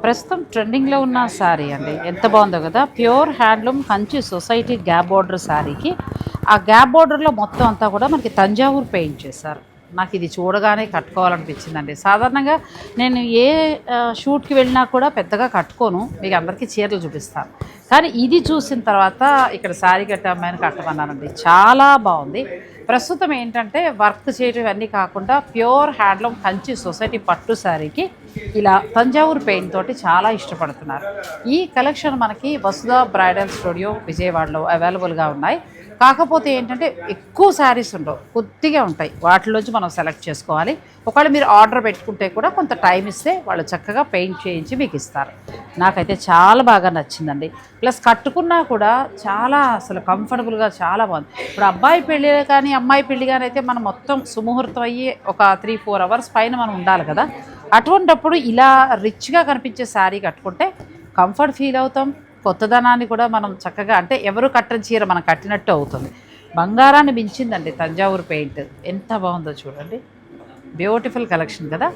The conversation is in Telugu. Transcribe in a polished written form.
ప్రస్తుతం ట్రెండింగ్లో ఉన్న శారీ అండి, ఎంత బాగుందో కదా. Pure handloom Kanchi society gap border శారీకి ఆ గ్యాప్ బార్డర్లో మొత్తం అంతా కూడా మనకి తంజావూరు పెయింట్ చేశారు. నాకు ఇది చూడగానే కట్టుకోవాలనిపించిందండి. సాధారణంగా నేను ఏ షూట్కి వెళ్ళినా కూడా పెద్దగా కట్టుకోను, మీకు అందరికీ చీరలు చూపిస్తాను. కానీ ఇది చూసిన తర్వాత ఇక్కడ శారీ కట్టే అమ్మాయిని కట్టమన్నానండి, చాలా బాగుంది. ప్రస్తుతం ఏంటంటే వర్క్ చేయడం ఇవన్నీ కాకుండా ప్యూర్ హ్యాండ్లూమ్ కంచి సొసైటీ పట్టు శారీకి ఇలా తంజావూరు పెయింట్ తోటి చాలా ఇష్టపడుతున్నారు. ఈ కలెక్షన్ మనకి వసుధ బ్రైడల్ స్టూడియో విజయవాడలో అవైలబుల్గా ఉన్నాయి. కాకపోతే ఏంటంటే ఎక్కువ శారీస్ ఉండవు, కొద్దిగా ఉంటాయి. వాటిలోంచి మనం సెలెక్ట్ చేసుకోవాలి. ఒకవేళ మీరు ఆర్డర్ పెట్టుకుంటే కూడా కొంత టైం ఇస్తే వాళ్ళు చక్కగా పెయింట్ చేయించి మీకు ఇస్తారు. నాకైతే చాలా బాగా నచ్చిందండి. ప్లస్ కట్టుకున్నా కూడా చాలా అసలు కంఫర్టబుల్గా చాలా బాగుంది. ఇప్పుడు అబ్బాయి పెళ్ళి కానీ అమ్మాయి పెళ్ళి కానీ అయితే మనం మొత్తం సుముహూర్తం అయ్యి ఒక 3-4 అవర్స్ పైన మనం ఉండాలి కదా. అటువంటప్పుడు ఇలా రిచ్గా కనిపించే శారీ కట్టుకుంటే కంఫర్ట్ ఫీల్ అవుతాం. కొత్తదనాన్ని కూడా మనం చక్కగా, అంటే ఎవరు కట్టని చీర మనం కట్టినట్టు అవుతుంది. బంగారాన్ని మించిందండి తంజావూరు పెయింట్. ఎంత బాగుందో చూడండి, బ్యూటిఫుల్ కలెక్షన్ కదా.